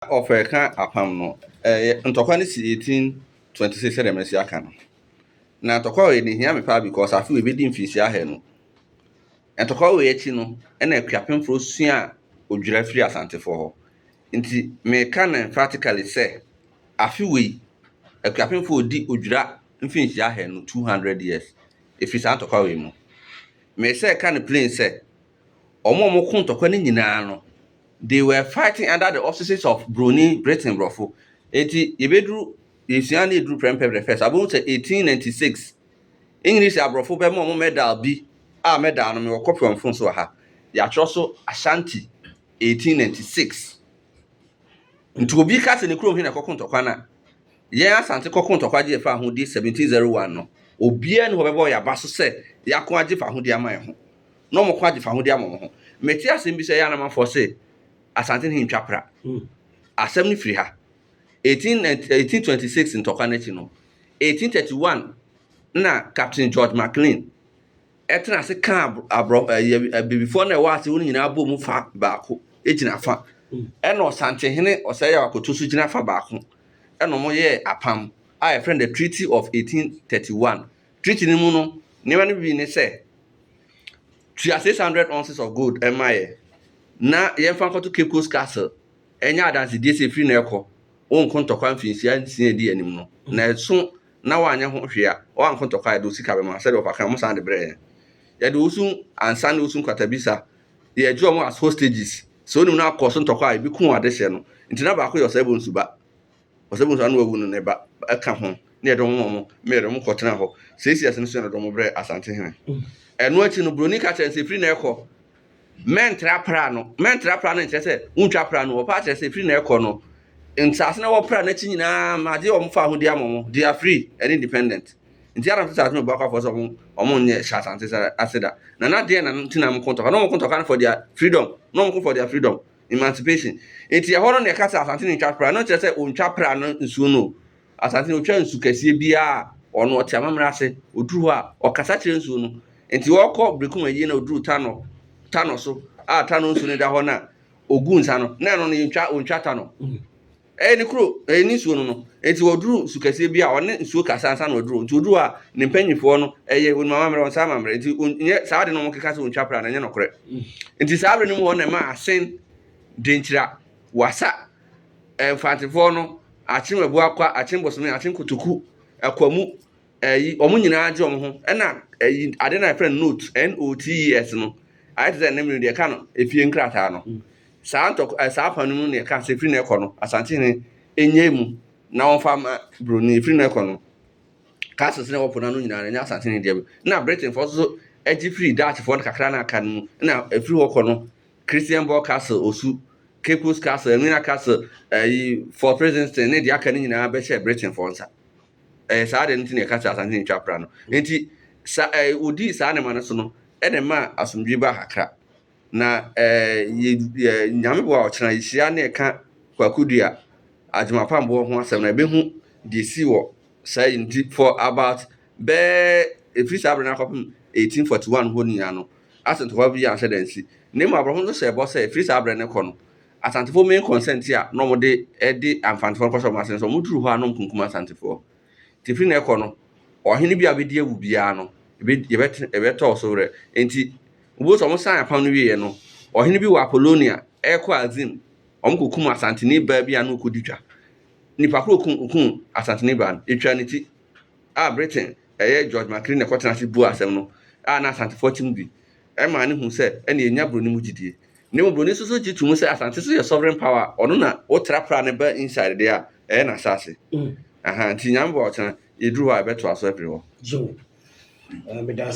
of a can apam no ntokwa si 1826 say dem si aka no na ntokwa we ni hia me pa because afi we bedi mfisi ahe no ntokwa we echi no na akuapemfo sua odwira firi asantefo ho nti me can emphatically say afi we akuapemfo odi odwira mfinsi ahe no 200 years if is ntokwa we mu me say can plain say omo ko ntokwa ni nyina no they were fighting under the auspices of Bruni Britain Brofo. Yebedru Yesiani Drew Prempeh the first. About 1896. English Abrofo be mo medal bi medal no me copy on phone so ha. Ya choso Ashanti 1896. Nti obi ka se ne krom hin na kokon tokwa na. Ye Asante kokon tokwa je fa ho di 1701 no. Obi an ho be boy aba so se ya ko age fa ho di aman ho. No mo ko age fa ho di amon ho. Meti asem bi se ya na man for say Asante hin twapra. Asem ni free ha. 1826 in Tokanachi no. 1831 na Captain George McLean. Etna se kan abro before na wa se woni nyina bo mu fa baako ejina fa. Eno Asante hene osaya wakoto su jina fa baako. Eno mo ye apam. I friend the Treaty of 1831. Treaty ni mu no ne ma ne bi ne say 600 ounces of gold emaye. Na yemfa nkoto Cape Coast Castle enya adanse die se free na ekọ won ntokwa mfinsia nsia di anim no na eso na wanya ho hwe a wan ntokwa do sika be ma se do paka mo san de bre ya do usu ansa na usu kwatabisa ye ju omo as hostages so nim na akoso ntokwa bi ku ade hye no ntina ba ko yo sebo nsuba osebo nsu anu wawu no ne ba aka ho na edo mo me do mo kotena ho sesi asene na do mo bre Asante hene eno achi no Broni ka chense free na ekọ mentra pra no nche se untwa pra no opa che se free na ekọ no nsase na wo pra na chi nyina ma de o mfa ho di amomo they are free and independent nti ara nsase no bakwa for so omo nye Asante aseda na de na ntina m kontoka no mo kontoka for their freedom no mo for their freedom emancipation nti ho no ne ka Asante ni ntwa pra no che se untwa pra no nsuo no Asante no twa nsu kase bia ono o tiamamra se oduru ho a okasa kire nsuo no nti wo kọ brekum ayi na oduru tano so tano nsu ne da ho na ogun nsa no na no ntwa tano ni kuro ni nsuo no enti oduru sukase bia one nsuo kasa nsa na oduru nti oduru a ne mpanyifo no won mama mre on sa mama mre enti nye saa de no mo keka se ntwa pra na nye no kore enti saa bre no mo na ma asen denchira wasa enfantefo no achimwebu akwa achimbosome achinkotoku akwamu omo nyina age omo ho na ade na friend notes no I tell them they can if you nkrata no santo sapanu ne ka se free na ekọ no Asante ne enyemu na on fam Broni free na ekọ no ka se ne wopona no nyina na Asante ne dia na Britain for so agi free that for kakra na aka no na free wokọ no Christian Ball Castle osu Cape Coast Castle Emina Castle for president ne dia aka ne nyina be share Britain for nsa saa de ntine ka se Asante ne twapra no enti odi saa ne ma so no enema asomdwe ba hakra na nyame bo a ochena yisia na eka kwakudua adwumapambo ho asem na behu de si wo say ndi for about free sabre na kopim 1841 ho nia no Asante ho bi ya hyedansi nemu abroho no se bo say free sabre ne ko no Asantefo main consent ya no mo de amfantefo ko so ma senso mo duru ho anom kunkum Asantefo ti free na ko no ohene bi abedi awu bia no ebe to so re enti wo so mo san apam no wie no ohene bi wa Apollonia eko azim omkokum Asante ni ba bia no koditwa nipa kro kun Asante ni ba etwa ni ti Britain George McLean ne kwotena se bu asem no na Asante fortune bi ma ne hu se na enya Broni mu gidie ne mo Broni so gitu mu se Asante so your sovereign power ono na wo trapra ne ba inside there na sase nti nyambo ochena eduru ha beto aso afiri ho jo me da